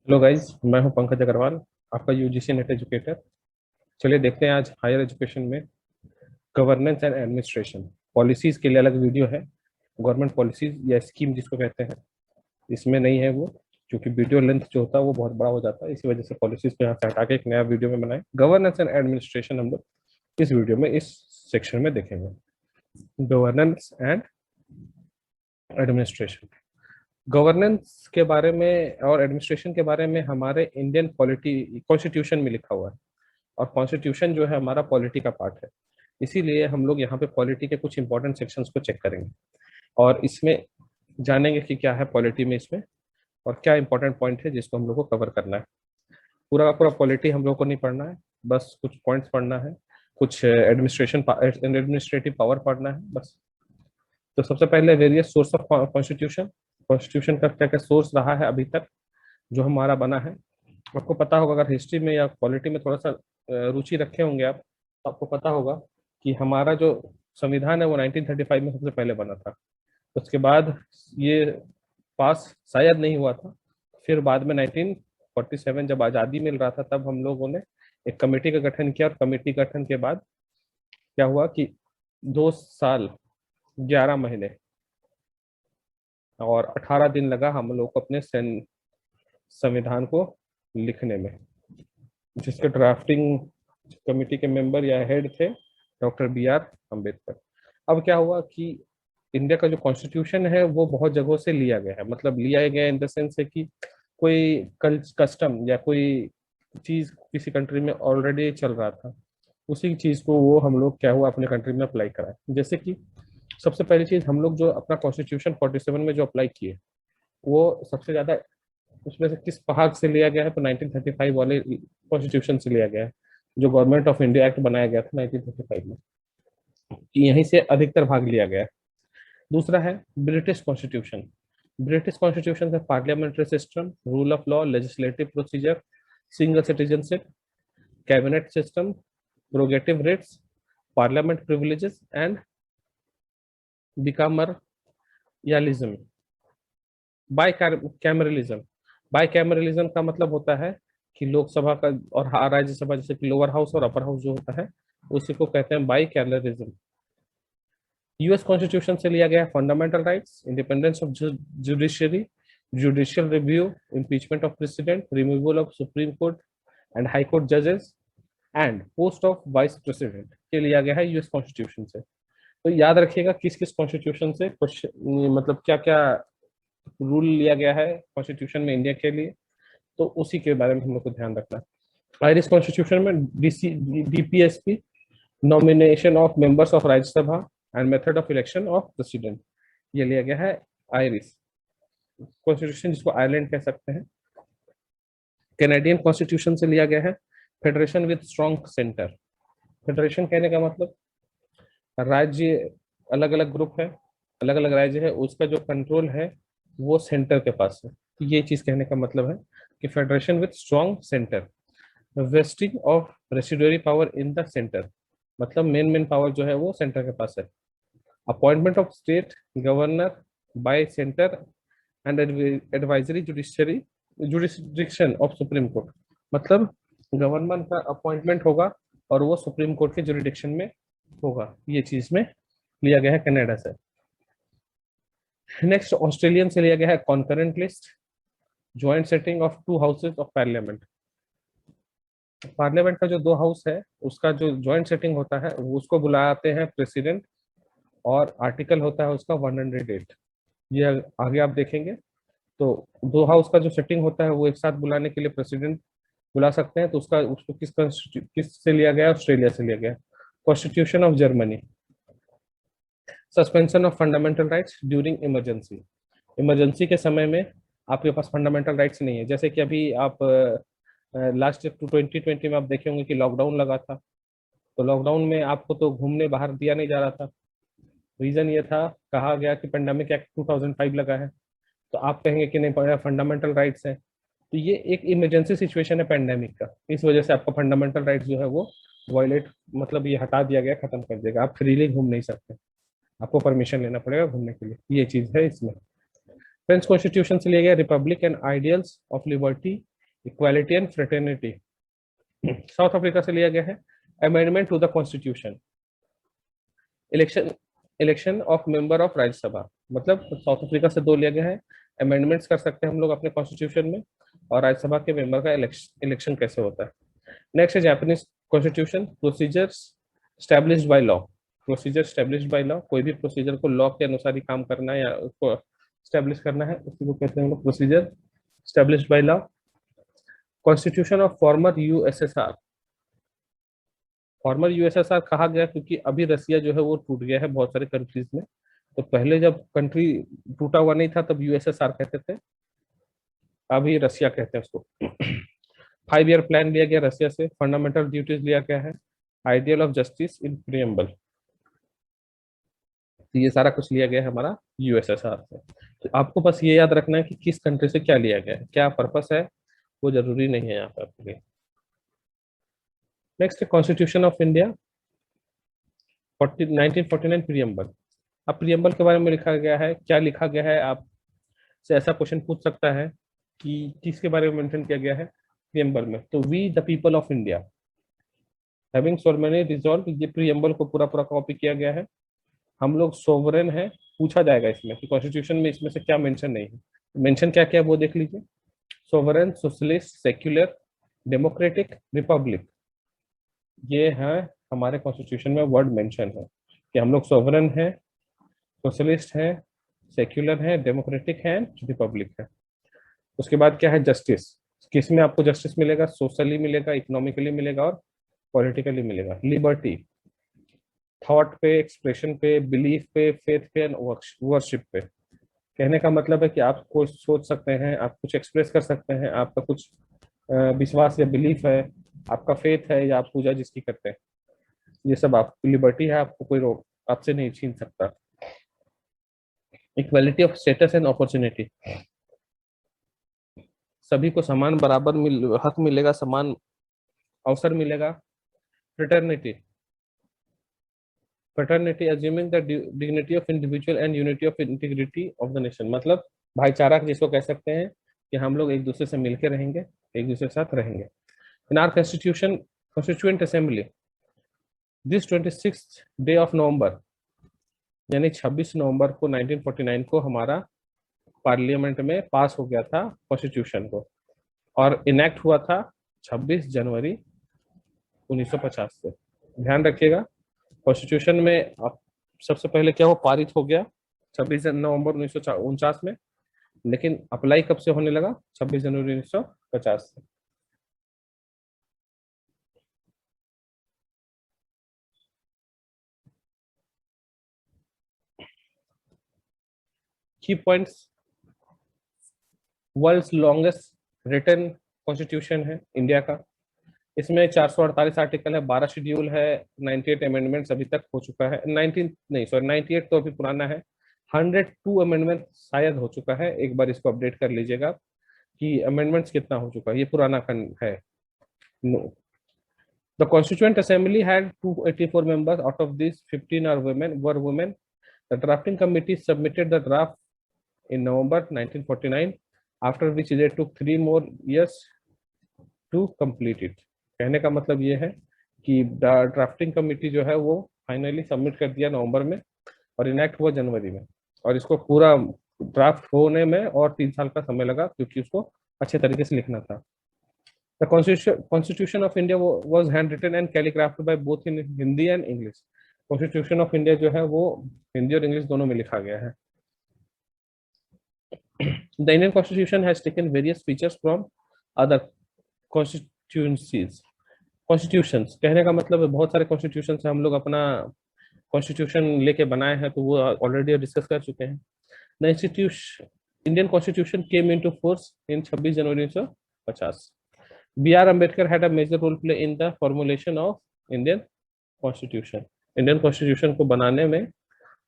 Hello guys, मैं हूं पंकज अग्रवाल, आपका यूजीसी नेट एजुकेटर। चलिए देखते हैं आज हायर एजुकेशन में गवर्नेंस एंड एडमिनिस्ट्रेशन पॉलिसीज के लिए अलग वीडियो है। गवर्नमेंट पॉलिसीज या स्कीम जिसको कहते हैं, इसमें नहीं है वो, क्योंकि वीडियो लेंथ जो होता है वो बहुत बड़ा हो जाता है। इसी वजह से पॉलिसीज को यहाँ से हटा के एक नया वीडियो में बनाए। गवर्नेंस एंड एडमिनिस्ट्रेशन हम लोग इस वीडियो में इस सेक्शन में देखेंगे। गवर्नेंस एंड एडमिनिस्ट्रेशन, गवर्नेंस के बारे में और एडमिनिस्ट्रेशन के बारे में हमारे इंडियन पॉलिटी कॉन्स्टिट्यूशन में लिखा हुआ है। और कॉन्स्टिट्यूशन जो है हमारा पॉलिटी का पार्ट है। इसीलिए हम लोग यहाँ पे पॉलिटी के कुछ इंपॉर्टेंट सेक्शंस को चेक करेंगे और इसमें जानेंगे कि क्या है पॉलिटी में इसमें, और क्या इंपॉर्टेंट पॉइंट है जिसको हम लोग को कवर करना है। पूरा का पूरा पॉलिटी हम लोग को नहीं पढ़ना है, बस कुछ पॉइंट्स पढ़ना है, कुछ एडमिनिस्ट्रेटिव पावर पढ़ना है बस। तो सबसे पहले various source of constitution, constitution का क्या क्या सोर्स रहा है अभी तक जो हमारा बना है। आपको पता होगा, अगर हिस्ट्री में या पॉलिटी में थोड़ा सा रुचि रखे होंगे आप, तो आपको पता होगा कि हमारा जो संविधान है वो 1935 में सबसे पहले बना था। उसके बाद ये पास शायद नहीं हुआ था। फिर बाद में 1947 जब आज़ादी मिल रहा था तब हम लोगों ने एक कमेटी का गठन किया, और कमेटी गठन के बाद क्या हुआ कि 2 साल 11 महीने और 18 दिन लगा हम लोग को अपने संविधान को लिखने में, जिसके ड्राफ्टिंग कमेटी के मेंबर या हेड थे डॉक्टर B.R. अम्बेडकर। अब क्या हुआ कि इंडिया का जो कॉन्स्टिट्यूशन है वो बहुत जगहों से लिया गया है, मतलब लिया गया इन द सेंस है कि कोई कस्टम या कोई चीज किसी कंट्री में ऑलरेडी चल रहा था, उसी चीज को वो हम लोग क्या हुआ अपने कंट्री में अप्लाई कराए। जैसे कि सबसे पहली चीज, हम लोग जो अपना कॉन्स्टिट्यूशन 47 में जो अप्लाई किए, वो सबसे ज्यादा उसमें से किस भाग से लिया गया है, तो 1935 वाले कॉन्स्टिट्यूशन से लिया गया है, जो गवर्नमेंट ऑफ इंडिया एक्ट बनाया गया था 1935 में। यहीं से अधिकतर भाग लिया गया है। दूसरा है ब्रिटिश कॉन्स्टिट्यूशन। ब्रिटिश कॉन्स्टिट्यूशन से parliamentary system, rule of law, legislative procedure, single citizenship, cabinet system, prerogative writs, parliament privileges and bicameralism, bicameralism. Bicameralism का मतलब होता है कि लोकसभा का और राज्यसभा, जैसे कि लोअर हाउस और अपर हाउस जो होता है, उसी को कहते हैं बाई कैमरलिज्म। यूएस कॉन्स्टिट्यूशन से लिया गया fundamental rights, independence of judiciary, judicial review, impeachment of president, removal of supreme court and high court जजेस and post of vice president के लिया गया है यूएस कॉन्स्टिट्यूशन से। तो याद रखिएगा किस किस कॉन्स्टिट्यूशन से कुछ मतलब क्या क्या रूल लिया गया है कॉन्स्टिट्यूशन में इंडिया के लिए, तो उसी के बारे में हम लोग को ध्यान रखना है। आयरिश कॉन्स्टिट्यूशन में DPSP, nomination of members of Rajya Sabha and method of election of president, ये लिया गया है आयरिश कॉन्स्टिट्यूशन, जिसको आयरलैंड कह सकते हैं। कैनेडियन कॉन्स्टिट्यूशन से लिया गया है federation with strong centre. Federation कहने का मतलब राज्य अलग अलग ग्रुप है, अलग अलग राज्य है, उसका जो कंट्रोल है वो सेंटर के पास है। तो ये चीज कहने का मतलब है कि federation with strong centre. Vesting of residuary power in the centre, मतलब मेन पावर जो है वो सेंटर के पास है। Appointment of state governor by centre and advisory judiciary jurisdiction of supreme court, मतलब गवर्नमेंट का अपॉइंटमेंट होगा और वो सुप्रीम कोर्ट के जुरिडिक्शन में होगा। ये चीज में लिया गया है कनाडा से। नेक्स्ट ऑस्ट्रेलियन से लिया गया है concurrent list, joint setting of 2 houses of parliament. Parliament का जो 2 हाउस है उसका जो ज्वाइंट सेटिंग होता है वो उसको बुलाते हैं प्रेसिडेंट, और आर्टिकल होता है उसका 108। ये आगे आप देखेंगे। तो 2 हाउस का जो सेटिंग होता है वो एक साथ बुलाने के लिए प्रेसिडेंट बुला सकते हैं। तो उसका उसको किस से लिया गया, ऑस्ट्रेलिया से लिया गया। Constitution of Germany, suspension of fundamental rights during emergency. Emergency के समय में आपके पास फंडामेंटल राइट्स नहीं है, जैसे कि अभी आप लास्ट 2020 में आप देखे होंगे कि लॉकडाउन लगा था। तो लॉकडाउन में आपको तो घूमने बाहर दिया नहीं जा रहा था। रीजन ये था, कहा गया कि पेंडेमिक एक्ट 2005 लगा है। तो आप कहेंगे कि नहीं, फंडामेंटल राइट्स है। तो ये एक इमरजेंसी सिचुएशन है पेंडेमिक का, इस वजह से आपका फंडामेंटल राइट्स जो है वो वायलेट, मतलब ये हटा दिया गया, खत्म कर देगा। आप फ्रीली घूम नहीं सकते, आपको परमिशन लेना पड़ेगा घूमने के लिए। ये चीज है इसमें। फ्रेंच कॉन्स्टिट्यूशन से लिया गया republic and ideals of liberty, equality and fraternity. South Africa से लिया गया है। Amendment to the constitution, election election of member of Rajya Sabha, मतलब साउथ अफ्रीका से दो लिया गया है। अमेंडमेंट्स कर सकते हैं हम लोग अपने कॉन्स्टिट्यूशन में, और राज्यसभा के मेंबर का इलेक्शन कैसे होता है। नेक्स्ट है Japanese constitution, procedures established by law. Procedure established by law, कोई भी प्रोसीजर को लॉ के अनुसार ही काम करना है या उसको स्टैब्लिश करना है, उसी को कहते हैं हम लोग procedure established by law. Constitution of former USSR, farmer USSR कहा गया क्योंकि अभी रसिया जो है वो टूट गया है बहुत सारे कंट्रीज में। तो पहले जब कंट्री टूटा हुआ नहीं था तब यूएसएसआर कहते थे, अभी रसिया कहते हैं उसको। 5 ईयर प्लान लिया गया रसिया से। फंडामेंटल ड्यूटीज लिया गया है। Ideal of justice in preamble, तो ये सारा कुछ लिया गया है हमारा यूएसएसआर से। तो आपको बस ये याद रखना है कि किस कंट्री से क्या लिया गया है, क्या पर्पस है, वो जरूरी नहीं है यहाँ पर आपके लिए। Next constitution of India 1949 preamble. अब प्रियम्बल के बारे में लिखा गया है, क्या लिखा गया है, आपसे ऐसा क्वेश्चन पूछ सकता है कि किसके बारे में मेंशन किया गया है प्रियम्बल में। तो we the people of India having solemnly resolve, ये प्रियम्बल को पूरा पूरा कॉपी किया गया है। हम लोग सोवरेन है, पूछा जाएगा इसमें कि कॉन्स्टिट्यूशन में इसमें से क्या मेंशन नहीं है। मेंशन क्या क्या है वो देख लीजिए। Sovereign, socialist, secular, democratic, Republic, ये है हमारे कॉन्स्टिट्यूशन में वर्ड मेंशन है कि हम लोग सोवरेन है, सोशलिस्ट है, सेक्युलर है, डेमोक्रेटिक है, रिपब्लिक है। उसके बाद क्या है जस्टिस, किस में आपको जस्टिस मिलेगा, सोशली मिलेगा, इकोनॉमिकली मिलेगा और पॉलिटिकली मिलेगा। लिबर्टी, थॉट पे, एक्सप्रेशन पे, बिलीफ पे, फेथ पे एंड वर्शिप पे। कहने का मतलब है कि आप कुछ सोच सकते हैं, आप कुछ एक्सप्रेस कर सकते हैं, आपका कुछ विश्वास या बिलीफ है, आपका फेथ है, या आप पूजा जिसकी करते हैं, ये सब आपकी लिबर्टी है, आपको कोई रोक आपसे नहीं छीन सकता। Equality of status and opportunity, सभी को समान बराबर हक मिलेगा, समान अवसर मिलेगा। Fraternity, fraternity assuming the dignity of individual and unity of integrity of the nation, मतलब भाईचारा जिसको कह सकते हैं कि हम लोग एक दूसरे से मिलकर रहेंगे, एक दूसरे के साथ रहेंगे। इन are constitution constituent assembly this 26 day of November, यानी 26 नवंबर को 1949 को हमारा पार्लियामेंट में पास हो गया था कॉन्स्टिट्यूशन को, और इनेक्ट हुआ था 26 जनवरी 1950 से। ध्यान रखिएगा कॉन्स्टिट्यूशन में अब सबसे पहले क्या वो पारित हो गया 26 नवंबर 1949 में, लेकिन अप्लाई कब से होने लगा 26 जनवरी 1950 से। Key points, world's longest written constitution है इंडिया का। इसमें 448 आर्टिकल है, 12 शेड्यूल है, 98 अमेंडमेंट्स अभी तक हो चुका है। 19 नहीं सॉरी 98 तो अभी पुराना है, 102 अमेंडमेंट शायद हो चुका है, एक बार इसको अपडेट कर लीजिएगा कि अमेंडमेंट्स कितना हो चुका है, ये पुराना है। No, the constituent assembly had 284 members, out of these 15 were women. The drafting committee submitted the draft in November 1949, after which they took 3 more years to complete it. कहने का मतलब ये है कि ड्राफ्टिंग कमिटी जो है वो फाइनली सबमिट कर दिया नवंबर में और इनेक्ट हुआ जनवरी में, और इसको पूरा ड्राफ्ट होने में और 3 साल का समय लगा क्योंकि उसको अच्छे तरीके से लिखना था। The constitution of India was hand written and calligraphed by both in Hindi and English. Constitution of India जो है वो हिंदी और इंग्लिश दोनों में लिखा गया है। The Indian constitution has taken various features from other constituencies. Constitutions कहने का मतलब है बहुत सारे कॉन्स्टिट्यूशन से हम लोग अपना कॉन्स्टिट्यूशन लेके बनाए हैं, तो वो ऑलरेडी डिस्कस कर चुके हैं। The institution Indian constitution came into force in 26 January 1950। B R Ambedkar had a major role play in the formulation of Indian constitution. Indian constitution को बनाने में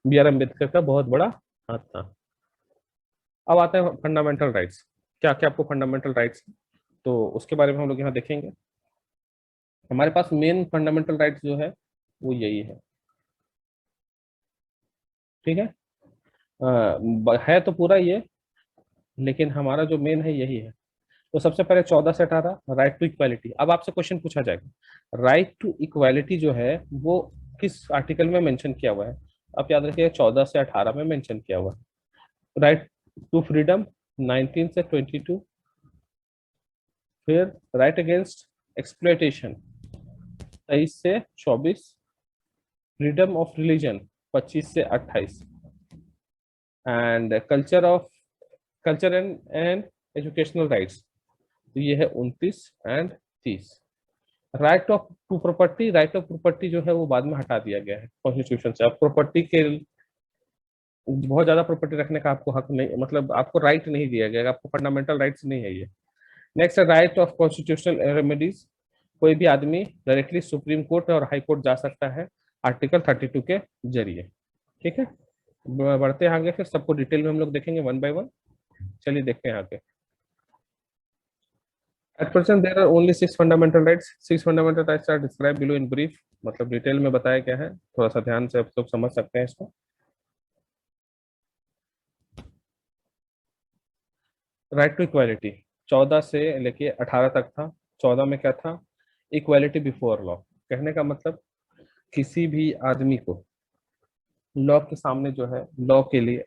बी आर अम्बेडकर का बहुत बड़ा हाथ था। अब आते हैं फंडामेंटल राइट्स, क्या क्या आपको फंडामेंटल राइट्स, तो उसके बारे में हम लोग यहाँ देखेंगे। हमारे पास मेन फंडामेंटल राइट्स जो है वो यही है, ठीक है। है तो पूरा ये, लेकिन हमारा जो मेन है यही है। तो सबसे पहले 14 से 18 राइट टू इक्वालिटी। अब आपसे क्वेश्चन पूछा जाएगा राइट टू इक्वालिटी जो है वो किस आर्टिकल में मेंशन किया हुआ है। आप याद रखिए 14 से 18 में मेंशन किया हुआ है। राइट टू फ्रीडम 19 से 22। फिर राइट अगेंस्ट एक्सप्लॉयटेशन 23 से 24। फ्रीडम ऑफ रिलीजन 25 से 28। And culture and educational rights, तो ये है 29 एंड 30। राइट ऑफ प्रॉपर्टी जो है वो बाद में हटा दिया गया है कॉन्स्टिट्यूशन से। अब प्रॉपर्टी के बहुत ज्यादा प्रॉपर्टी रखने का आपको हक नहीं, मतलब आपको राइट नहीं दिया गया, आपको फंडामेंटल राइट्स नहीं है ये। नेक्स्ट है राइट ऑफ कॉन्स्टिट्यूशनल रेमेडीज। कोई भी आदमी डायरेक्टली सुप्रीम कोर्ट और हाई कोर्ट जा सकता है आर्टिकल 32 के जरिए। ठीक है, बढ़ते हैं आगे, फिर सबको डिटेल में हम लोग देखेंगे वन बाय वन। चलिए देखते हैं आगे। At present, there are only 6 fundamental rights. 6 fundamental rights are described below in brief. मतलब डिटेल में बताया क्या है, थोड़ा सा ध्यान से आप लोग समझ सकते हैं इसको। राइट टू इक्वालिटी 14 से लेके 18 तक था। 14 में क्या था? Equality before law. कहने का मतलब किसी भी आदमी को लॉ के सामने जो है, लॉ के लिए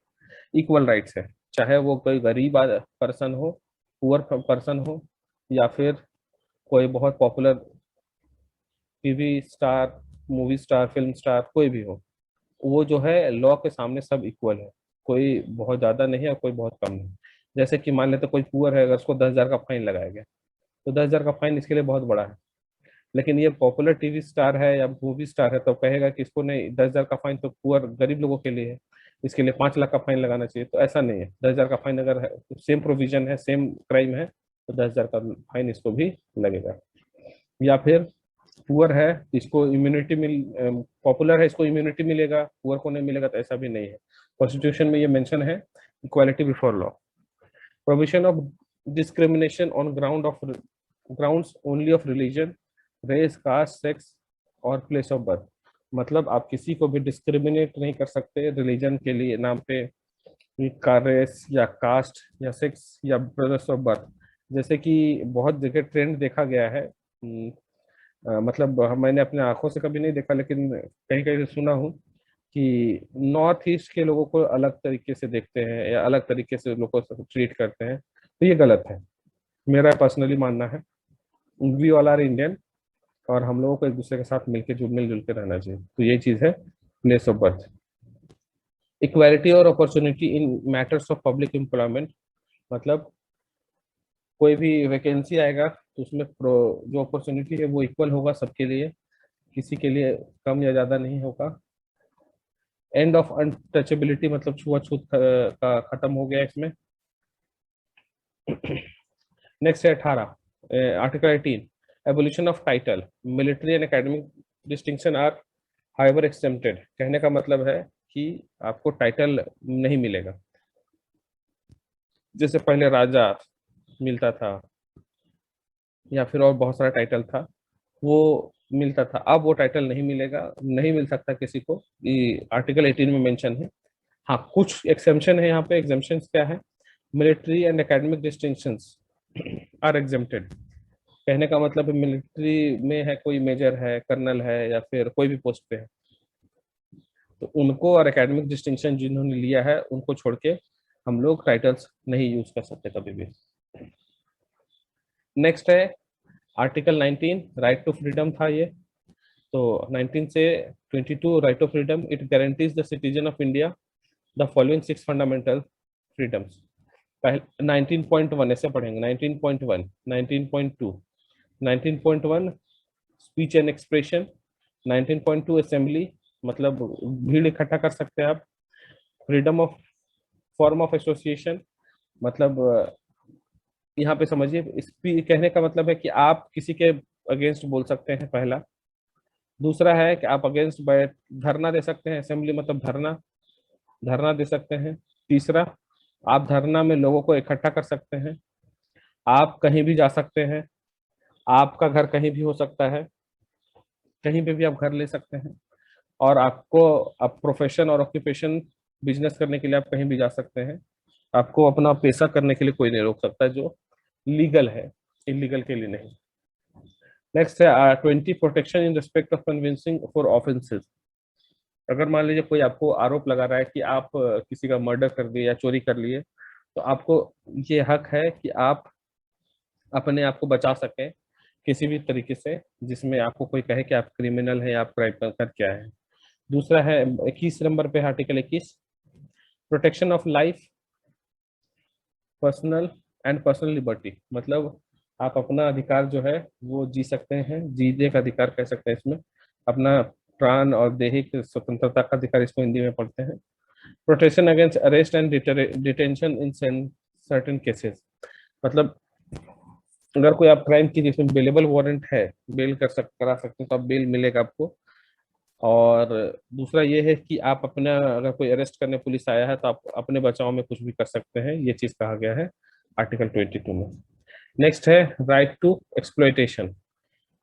इक्वल राइट्स है। चाहे वो कोई गरीब पर्सन हो, पुअर पर्सन हो, या फिर कोई बहुत popular TV star, movie star, film star, कोई भी हो, वो जो है लॉ के सामने सब इक्वल है। कोई बहुत ज्यादा नहीं है और कोई बहुत कम नहीं। जैसे कि मान लेते कोई पुअर है, अगर उसको 10,000 का फाइन लगाया गया, तो 10,000 का फाइन इसके लिए बहुत बड़ा है। लेकिन ये पॉपुलर टीवी स्टार है या मूवी स्टार है तो कहेगा कि इसको नहीं, 10,000 का फाइन तो पुअर गरीब लोगों के लिए है, इसके लिए 5 लाख का फाइन लगाना चाहिए। तो ऐसा नहीं है, 10,000 का फाइन अगर है, सेम प्रोविजन है, सेम क्राइम है, तो 10,000 का फाइन इसको भी लगेगा। या फिर पुअर है, इसको इम्यूनिटी मिल पॉपुलर है, इसको इम्यूनिटी मिलेगा, पुअर को नहीं मिलेगा, तो ऐसा भी नहीं है। कॉन्स्टिट्यूशन में ये मेंशन है equality before law. Provision of discrimination on grounds only of religion, race, caste, sex और प्लेस ऑफ बर्थ। मतलब आप किसी को भी डिस्क्रिमिनेट नहीं कर सकते रिलीजन के लिए नाम पे, का रेस या कास्ट या सेक्स या प्लेस ऑफ बर्थ। जैसे कि बहुत जगह ट्रेंड देखा गया है, मतलब मैंने अपने आंखों से कभी नहीं देखा, लेकिन कहीं कहीं से सुना हूँ कि नॉर्थ ईस्ट के लोगों को अलग तरीके से देखते हैं या अलग तरीके से लोगों को ट्रीट करते हैं। तो ये गलत है, मेरा पर्सनली मानना है। वी ऑल आर इंडियन, और हम लोगों को एक दूसरे के साथ मिलजुल के रहना चाहिए। तो ये चीज़ है प्लेस ऑफ बर्थ। इक्वालिटी और opportunity in matters of public employment, मतलब कोई भी वैकेंसी आएगा तो उसमें जो अपॉर्चुनिटी है वो इक्वल होगा सबके लिए, किसी के लिए कम या ज्यादा नहीं होगा। एंड ऑफ अनटचेबिलिटी, मतलब छुआछूत का खत्म हो गया इसमें। नेक्स्ट है 18, article 18, abolition of title, military and academic distinction are however exempted. कहने का मतलब है कि आपको टाइटल नहीं मिलेगा। जैसे पहले राजा मिलता था या फिर और बहुत सारा टाइटल था, वो मिलता था, अब वो टाइटल नहीं मिलेगा, नहीं मिल सकता किसी को। ये आर्टिकल 18 में मेंशन है। हाँ, कुछ एक्सेम्पशन है यहाँ पे। एग्जेम्पशन क्या है? Military and academic distinctions are exempted. कहने का मतलब मिलिट्री में है, कोई मेजर है, कर्नल है, या फिर कोई भी पोस्ट पे है, तो उनको और एकेडमिक डिस्टिंक्शन जिन्होंने लिया है उनको छोड़ के हम लोग टाइटल्स नहीं यूज कर सकते कभी भी। नेक्स्ट है आर्टिकल 19, राइट टू फ्रीडम था ये। तो 19 से 22 right of freedom, it guarantees the citizen of India the following 6 fundamental freedoms. पहले 19.1 ऐसे पढ़ेंगे, 19.1, 19.2, 19.1 स्पीच एंड एक्सप्रेशन, 19.2 असेंबली, मतलब भीड़ इकट्ठा कर सकते हैं आप। Freedom of form of association, मतलब यहाँ पे समझिए, कहने का मतलब है कि आप किसी के अगेंस्ट बोल सकते हैं, पहला। दूसरा है कि आप अगेंस्ट बैठ धरना दे सकते हैं, असेंबली मतलब धरना, धरना दे सकते हैं। तीसरा, आप धरना में लोगों को इकट्ठा कर सकते हैं। आप कहीं भी जा सकते हैं, आपका घर कहीं भी हो सकता है, कहीं पे भी आप घर ले सकते हैं। और आपको आप प्रोफेशन और ऑक्यूपेशन बिजनेस करने के लिए आप कहीं भी जा सकते हैं। आपको अपना पेशा करने के लिए कोई नहीं रोक सकता, जो लीगल है, इलीगल के लिए नहीं। नेक्स्ट है 20 protection in respect of convincing for offences. अगर मान लीजिए कोई आपको आरोप लगा रहा है कि आप किसी का मर्डर कर दिए या चोरी कर लिए, तो आपको ये हक है कि आप अपने आप को बचा सकें किसी भी तरीके से जिसमें आपको कोई कहे कि आप क्रिमिनल हैं या आप क्राइम कर क्या है। दूसरा है 21 नंबर पे, article 21, protection of life, personal and personal liberty. मतलब आप अपना अधिकार जो है वो जी सकते हैं, जीने का अधिकार कह सकते हैं इसमें, अपना प्राण और दैहिक स्वतंत्रता का अधिकार, इसको हिंदी में पढ़ते हैं। Protection against arrest and detention in certain cases. मतलब अगर कोई आप क्राइम की जिसमें बेलेबल वारंट है, बेल करा सकते हैं, तो आप बेल मिलेगा आपको। और दूसरा ये है कि आप अपना, अगर कोई अरेस्ट करने पुलिस आया है तो आप अपने बचाव में कुछ भी कर सकते हैं, ये चीज कहा गया है आर्टिकल 22 में। नेक्स्ट है राइट टू एक्सप्लॉयटेशन,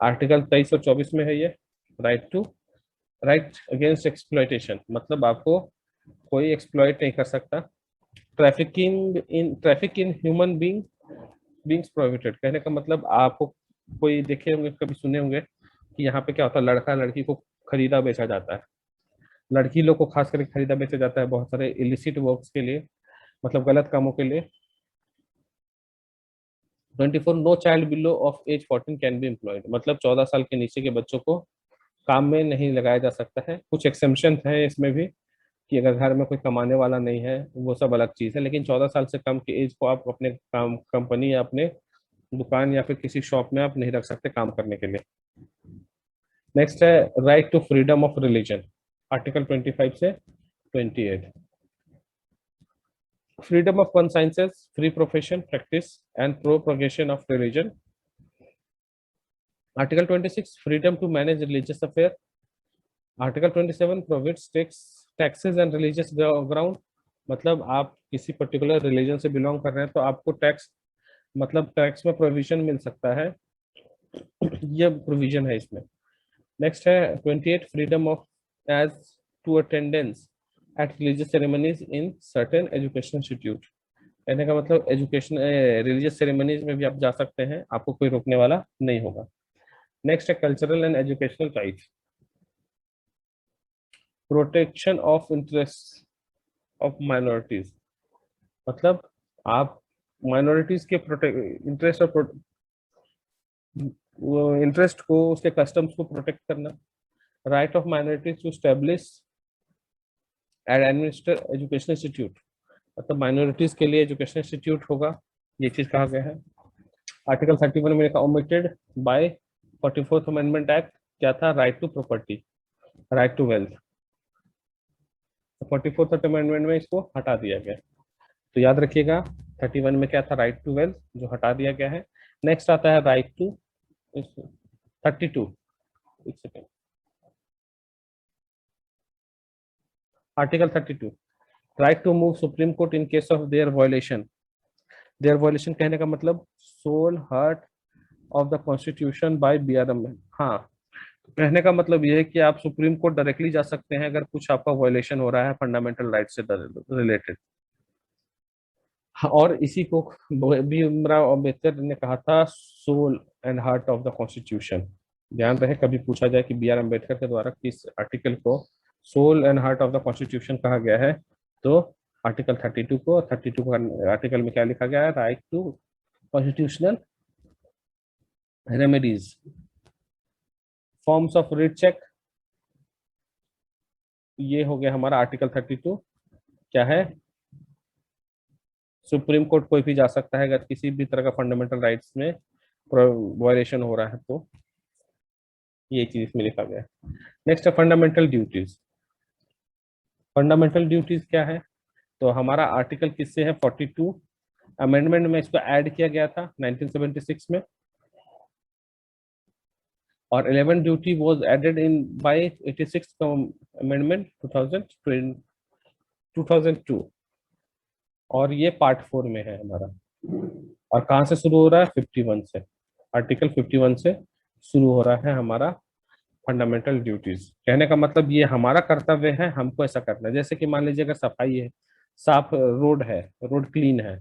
आर्टिकल 23 और 24 में है ये। राइट अगेंस्ट एक्सप्लॉयटेशन मतलब आपको कोई एक्सप्लॉयट नहीं कर सकता। Traffic in human beings prohibited, कहने का मतलब आपको, कोई देखे होंगे कभी सुने होंगे कि यहाँ पे क्या होता है, लड़का लड़की को खरीदा बेचा जाता है, लड़की लोग को खास करके खरीदा बेचा जाता है बहुत सारे इलिसिट वर्क्स के लिए, मतलब गलत कामों के लिए। 24 no child below of age 14 can be employed, मतलब 14 साल के नीचे के बच्चों को काम में नहीं लगाया जा सकता है। कुछ एक्सेप्शन है इसमें भी कि अगर घर में कोई कमाने वाला नहीं है, वो सब अलग चीज है, लेकिन 14 साल से कम की एज को आप अपने काम, कंपनी या अपने दुकान या फिर किसी शॉप में आप नहीं रख सकते काम करने के लिए। नेक्स्ट है right to freedom of religion, article 25 से 28। Freedom of consciences, free profession, practice and propagation of religion. Article 26 freedom to manage religious affair. Article 27 provides taxes and religious ground, मतलब आप किसी पर्टिकुलर रिलीजन से belong कर रहे हैं तो आपको टैक्स, मतलब टैक्स में प्रोविजन मिल सकता है, ये प्रोविजन है इसमें। नेक्स्ट है 28 freedom of as to attendance at religious ceremonies in certain education institute, कहने का मतलब एजुकेशन रिलीजियस सेरेमनीज में भी आप जा सकते हैं, आपको कोई रोकने वाला नहीं होगा। नेक्स्ट है cultural and educational rights, protection of interest of minorities, मतलब आप माइनॉरिटीज के इंटरेस्ट और इंटरेस्ट को, उसके कस्टम्स को प्रोटेक्ट करना। Right of minorities to establish and administer education institute, मतलब माइनॉरिटीज के लिए एजुकेशन इंस्टीट्यूट होगा, ये चीज कहा गया है। आर्टिकल 31 में लिखा omitted bye 44th amendment act, क्या था, right to property, right to wealth. 44th amendment में इसको हटा दिया गया, तो याद रखिएगा 31 में क्या था, राइट टू वेल्थ, जो हटा दिया गया है। नेक्स्ट आता है राइट टू 32, एक second, article 32 right to move supreme court in case of their violation. Their violation कहने का मतलब soul heart of the constitution by BRM. हाँ, कहने का मतलब ये है कि आप सुप्रीम कोर्ट डायरेक्टली जा सकते हैं अगर कुछ आपका वायलेशन हो रहा है फंडामेंटल राइट से रिलेटेड। और इसी को भीमराव अम्बेडकर ने कहा था soul and heart of the constitution. ध्यान रहे कभी पूछा जाए कि बी आर अम्बेडकर के द्वारा किस आर्टिकल को soul and heart of the constitution कहा गया है, तो आर्टिकल 32 को, 32 का आर्टिकल में क्या लिखा गया है, right to constitutional remedies, forms of writ check, ये हो गया हमारा आर्टिकल 32। क्या है, सुप्रीम कोर्ट कोई भी जा सकता है अगर किसी भी तरह का फंडामेंटल राइट्स में वायलेशन हो रहा है, तो ये चीज इसमें लिखा गया है। नेक्स्ट है फंडामेंटल ड्यूटीज। फंडामेंटल ड्यूटीज क्या है, तो हमारा आर्टिकल किससे है, 42 अमेंडमेंट में इसको ऐड किया गया था 1976 में, और 11 duty was added in by 86 amendment 2002, और ये पार्ट 4 में है हमारा। और कहाँ से शुरू हो रहा है, 51 से, आर्टिकल 51 से शुरू हो रहा है हमारा फंडामेंटल ड्यूटीज। कहने का मतलब ये हमारा कर्तव्य है, हमको ऐसा करना है। जैसे कि मान लीजिए अगर सफाई है, साफ रोड है, रोड क्लीन है,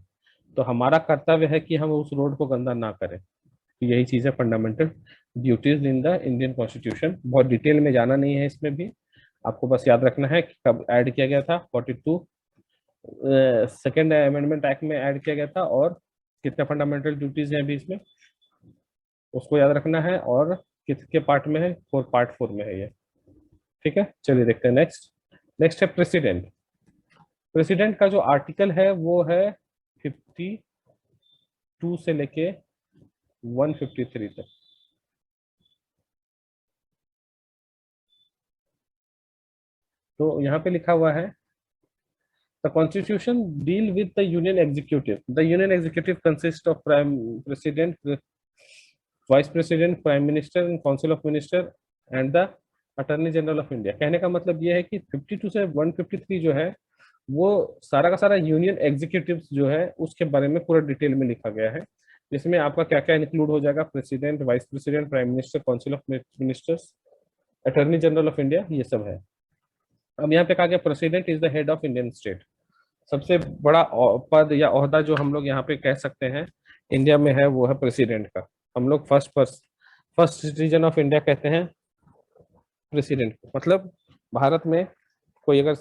तो हमारा कर्तव्य है कि हम उस रोड को गंदा ना करें। तो यही चीज है fundamental duties in the Indian constitution. बहुत डिटेल में जाना नहीं है इसमें भी, आपको बस याद रखना है कि कब ऐड किया गया था। 42 सेकेंड अमेंडमेंट एक्ट में ऐड किया गया था, और कितने फंडामेंटल ड्यूटीज हैं अभी इसमें, उसको याद रखना है। और किसके पार्ट में है, पार्ट 4 में है ये। ठीक है, चलिए देखते हैं नेक्स्ट। नेक्स्ट है प्रेसिडेंट। प्रेसिडेंट का जो आर्टिकल है वो है 52 से लेके 153 तक। तो यहाँ पे लिखा हुआ है, the constitution deal with the union executive. The union executive consist of prime president, vice president, prime minister and council of minister and the attorney general of India. कहने का मतलब ये है कि 52 से 153 जो है वो सारा का सारा यूनियन एग्जीक्यूटिव जो है उसके बारे में पूरा डिटेल में लिखा गया है, जिसमें आपका क्या क्या इंक्लूड हो जाएगा, president, vice president, prime minister, council of ministers, attorney general of India, ये सब है। अब यहाँ पे कहा गया president is the head of Indian state. सबसे बड़ा पद या ओहदा जो हम लोग यहाँ पे कह सकते हैं इंडिया में है, वो है प्रेसिडेंट का। हम लोग फर्स्ट सिटीजन ऑफ इंडिया कहते हैं प्रेसिडेंट को। मतलब भारत में कोई अगर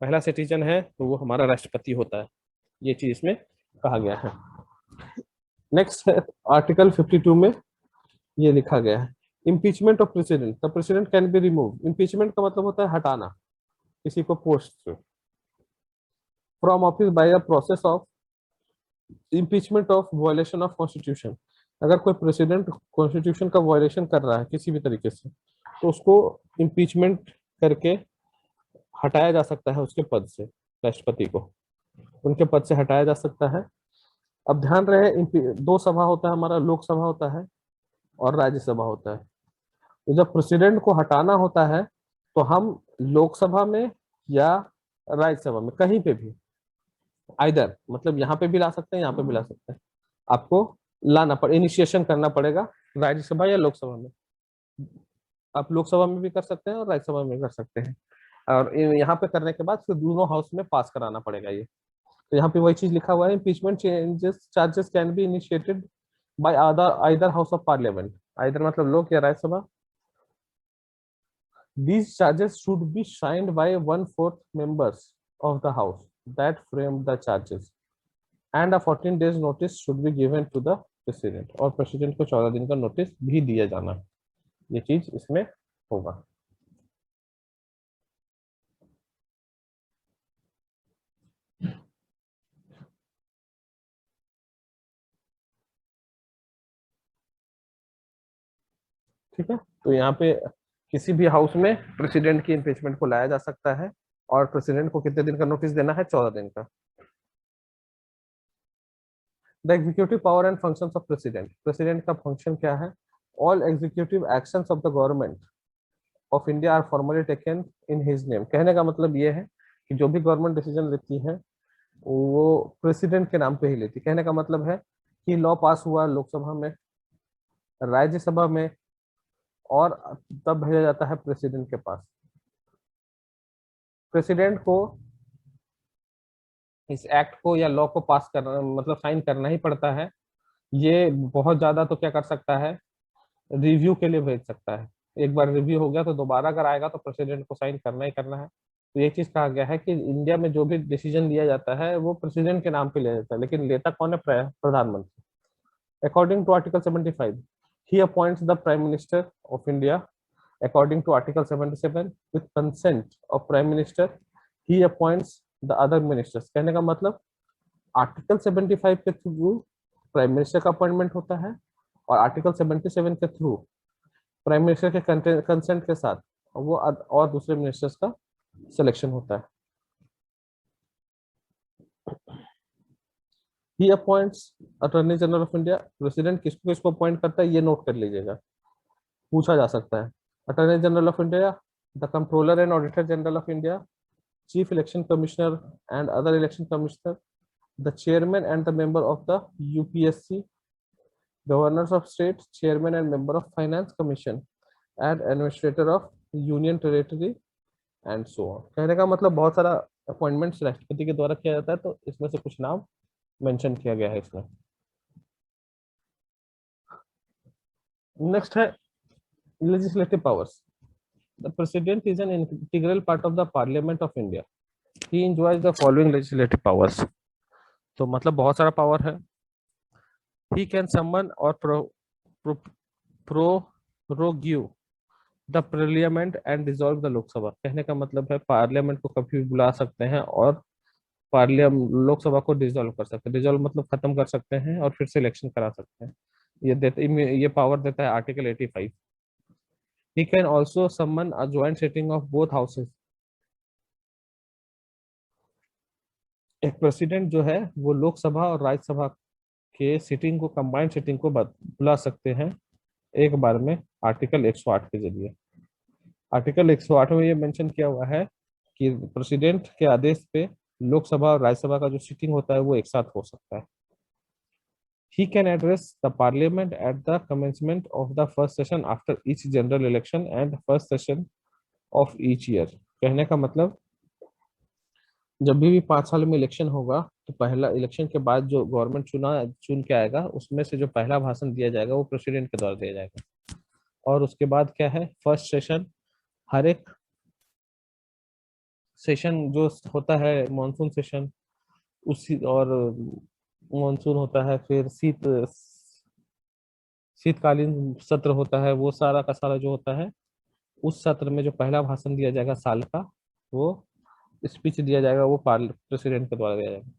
पहला सिटीजन है तो वो हमारा राष्ट्रपति होता है, ये चीज इसमें कहा गया है। नेक्स्ट है आर्टिकल 52 में ये लिखा गया है, impeachment of president. The president can be remove. Impeachment का मतलब होता है हटाना किसी को पोस्ट से, from office by a process of impeachment of violation of constitution. अगर कोई प्रेसिडेंट कॉन्स्टिट्यूशन का वायलेशन कर रहा है किसी भी तरीके से, तो उसको इम्पीचमेंट करके हटाया जा सकता है उसके पद से। राष्ट्रपति को उनके पद से हटाया जा सकता है। अब ध्यान रहे, दो सभा होता है हमारा, लोकसभा होता है और राज्यसभा होता है। तो जब प्रेसिडेंट को हटाना होता है तो हम लोकसभा में या राज्यसभा में कहीं पे भी, आइदर मतलब यहाँ पे भी ला सकते हैं, यहाँ पे भी ला सकते हैं, आपको लाना पड़े, इनिशिएशन करना पड़ेगा राज्यसभा या लोकसभा में। आप लोकसभा में भी कर सकते हैं और राज्यसभा में कर सकते हैं, और यहाँ पे करने के बाद फिर दोनों हाउस में पास कराना पड़ेगा ये। तो यहाँ पे वही चीज लिखा हुआ है, impeachment changes charges can be initiated by either house of parliament. Either मतलब लोक या Rajya Sabha. These charges should be signed by 1/4 members of the house that framed the charges, and a 14 days notice should be given to the president। और president को 14 दिन का notice भी दिया जाना, ये चीज इसमें होगा। ठीक है, तो यहाँ पे किसी भी हाउस में प्रेसिडेंट की इम्पीचमेंट को लाया जा सकता है, और प्रेसिडेंट को कितने दिन का नोटिस देना है, 14 दिन का। The executive power and functions of president. President का फंक्शन क्या है, all executive actions of the government of India are formally taken in his name. कहने का मतलब ये है कि जो भी गवर्नमेंट डिसीजन लेती है वो प्रेसिडेंट के नाम पे ही लेती है। कहने का मतलब है कि लॉ पास हुआ लोकसभा में, राज्यसभा में, और तब भेजा जाता है प्रेसिडेंट के पास। प्रेसिडेंट को इस एक्ट को या लॉ को पास करना मतलब साइन करना ही पड़ता है। ये बहुत ज्यादा तो क्या कर सकता है, रिव्यू के लिए भेज सकता है। एक बार रिव्यू हो गया तो दोबारा अगर आएगा तो प्रेसिडेंट को साइन करना ही करना है। तो ये चीज कहा गया है कि इंडिया में जो भी डिसीजन लिया जाता है वो प्रेसिडेंट के नाम पे लिया जाता है, लेकिन लेता कौन है, प्रधानमंत्री। According to article 75 he appoints the prime minister of India. According to article 77 with consent of prime minister he appoints the other ministers. कहने का मतलब आर्टिकल 75 के थ्रू प्राइम मिनिस्टर का अपॉइंटमेंट होता है, और आर्टिकल 77 के थ्रू प्राइम मिनिस्टर के कंसेंट के साथ वो और दूसरे मिनिस्टर्स का सिलेक्शन होता है। He appoints attorney general of India. President किसको किसको अपॉइंट करता है ये नोट कर लीजिएगा, पूछा जा सकता है। Attorney general of India, the controller and auditor general of India, chief election commissioner and other election commissioner, the chairman and the member of the UPSC, governors of states, chairman and member of finance commission, and administrator of union territory and so on। कहने का मतलब बहुत सारा appointments राष्ट्रपति के द्वारा किया जाता है, तो इसमें से कुछ नाम मेंशन किया गया है इसमें। नेक्स्ट है legislative powers. The president is an integral part of the parliament of India. He enjoys the following legislative powers. तो मतलब बहुत सारा पावर है। ही कैन समन और prorogue the parliament and dissolve the Lok Sabha. कहने का मतलब है पार्लियामेंट को कभी भी बुला सकते हैं और पार्लियामेंट लोकसभा को डिसॉल्व कर सकते हैं। डिसॉल्व मतलब खत्म कर सकते हैं और फिर से इलेक्शन करा सकते हैं। ये पावर देता है article 85। He can also summon a joint sitting of both houses. एक प्रेसिडेंट जो है वो लोकसभा और राज्यसभा के सिटिंग को कंबाइंड सिटिंग को बुला सकते हैं एक बार में, आर्टिकल 108 के जरिए। आर्टिकल 108 में ये मेंशन किया हुआ है कि प्रेसिडेंट के आदेश पे लोकसभा और राज्यसभा का जो सिटिंग होता है वो एक साथ हो सकता है। He can address the parliament at the commencement of the first session after each general election and first session of each year। कहने का मतलब जब भी 5 साल में इलेक्शन होगा तो पहला इलेक्शन के बाद जो गवर्नमेंट चुन के आएगा उसमें से जो पहला भाषण दिया जाएगा वो प्रेसिडेंट के द्वारा दिया जाएगा। और उसके बाद क्या है, फर्स्ट सेशन, हर एक सेशन जो होता है मॉनसून सेशन, उसी और मॉनसून होता है, फिर शीतकालीन सत्र होता है, वो सारा का सारा जो होता है उस सत्र में जो पहला भाषण दिया जाएगा साल का, वो स्पीच दिया जाएगा, वो प्रेसिडेंट के द्वारा दिया जाएगा।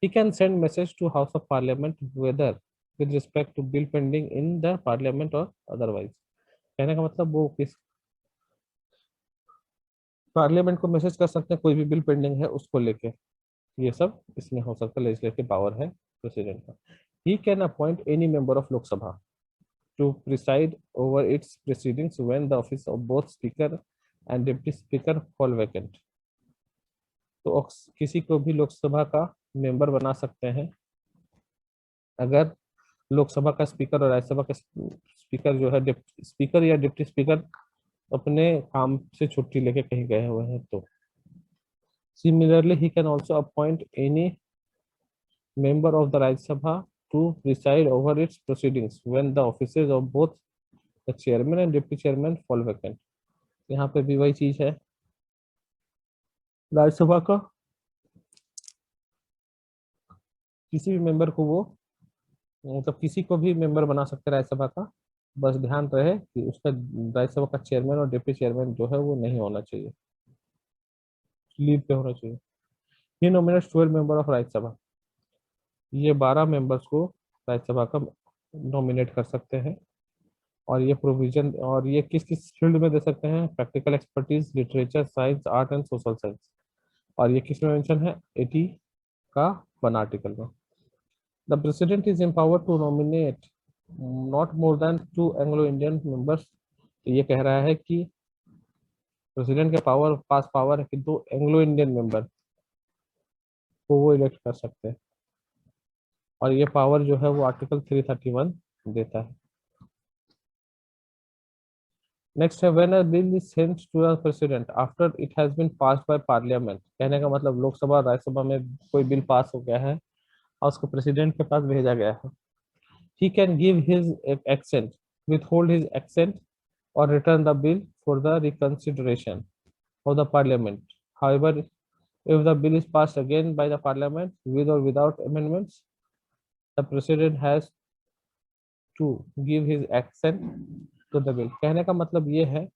He can send message to house of parliament whether with respect to bill pending in the parliament और अदरवाइज। कहने का मतलब वो किस पार्लियामेंट को मैसेज कर सकते हैं कोई भी बिल पेंडिंग है उसको लेके। ये सब इसमें हो सकता है, लेजिस्लेटिव पावर है प्रेसिडेंट का। He can appoint any member of Lok Sabha to preside over its proceedings when the office of both speaker and deputy speaker fall vacant। तो किसी को भी लोकसभा का मेंबर बना सकते हैं अगर लोकसभा का स्पीकर और राज्यसभा का स्पीकर जो है स्पीकर या डिप्टी स्पीकर अपने काम से छुट्टी लेके कहीं गए हुए हैं तो। Similarly he can also appoint any member of the Rajya Sabha to preside over its proceedings when the offices of both the chairman and deputy chairman fall vacant। यहाँ पे भी वही चीज है, राज्यसभा का किसी भी मेंबर को वो मतलब किसी को भी मेंबर बना सकते हैं राज्यसभा का, बस ध्यान रहे कि उसका राज्यसभा का चेयरमैन और डिप्टी चेयरमैन जो है वो नहीं होना चाहिए, लीव पे होना चाहिए। ही नॉमिनेट्स 12 मेंबर ऑफ राज्यसभा। ये 12 मेंबर्स को राज्यसभा का नॉमिनेट कर सकते हैं। और ये प्रोविजन और ये किस किस फील्ड में दे सकते हैं, practical expertise, literature, science, art and social science. और ये किस में मेंशन है, 80 का 1 आर्टिकल में। The president is empowered to nominate not more than 2 Anglo Indian members. तो ये कह रहा है कि प्रेसिडेंट के पास पावर है कि 2 एंग्लो इंडियन मेंबर को वो इलेक्ट कर सकते हैं। और ये पावर जो है वो आर्टिकल 331 देता है। नेक्स्ट है when a bill is sent to the president after it has been passed by parliament. कहने का मतलब लोकसभा राज्यसभा में कोई बिल पास हो गया है और उसको प्रेसिडेंट के पास भेजा गया है। He can give his accent, withhold his accent or return the bill for the reconsideration of the parliament। However, if the bill is passed again by the parliament with or without amendments, the president has to give his accent to the bill। कहने का मतलब ये है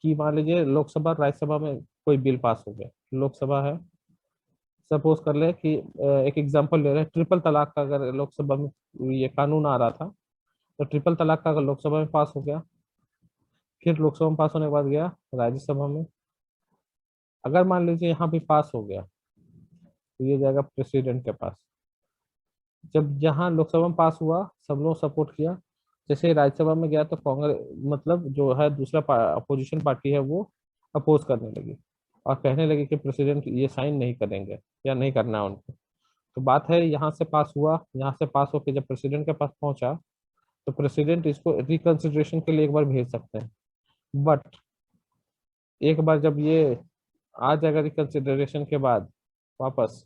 कि मान लीजिए लोकसभा राज्यसभा में कोई बिल पास हो गया, लोकसभा है, सपोज कर ले कि एक एग्जांपल ले रहे हैं, ट्रिपल तलाक का अगर लोकसभा में ये कानून आ रहा था तो ट्रिपल तलाक का अगर लोकसभा में पास हो गया, फिर लोकसभा में पास होने के बाद गया राज्यसभा में, अगर मान लीजिए यहाँ भी पास हो गया तो ये जाएगा प्रेसिडेंट के पास। जब जहाँ लोकसभा में पास हुआ सब लोग सपोर्ट किया, जैसे राज्यसभा में गया तो कांग्रेस मतलब जो है दूसरा अपोजिशन पार्टी है वो अपोज करने लगी और कहने लगी कि प्रेसिडेंट ये साइन नहीं करेंगे या नहीं करना है उनको। तो बात है यहाँ से पास हुआ, यहाँ से पास होकर जब प्रेसिडेंट के पास पहुंचा तो प्रेसिडेंट इसको रिकंसिडरेशन के लिए एक बार भेज सकते हैं। बट एक बार जब ये आ जाएगा रिकंसिडरेशन के बाद वापस,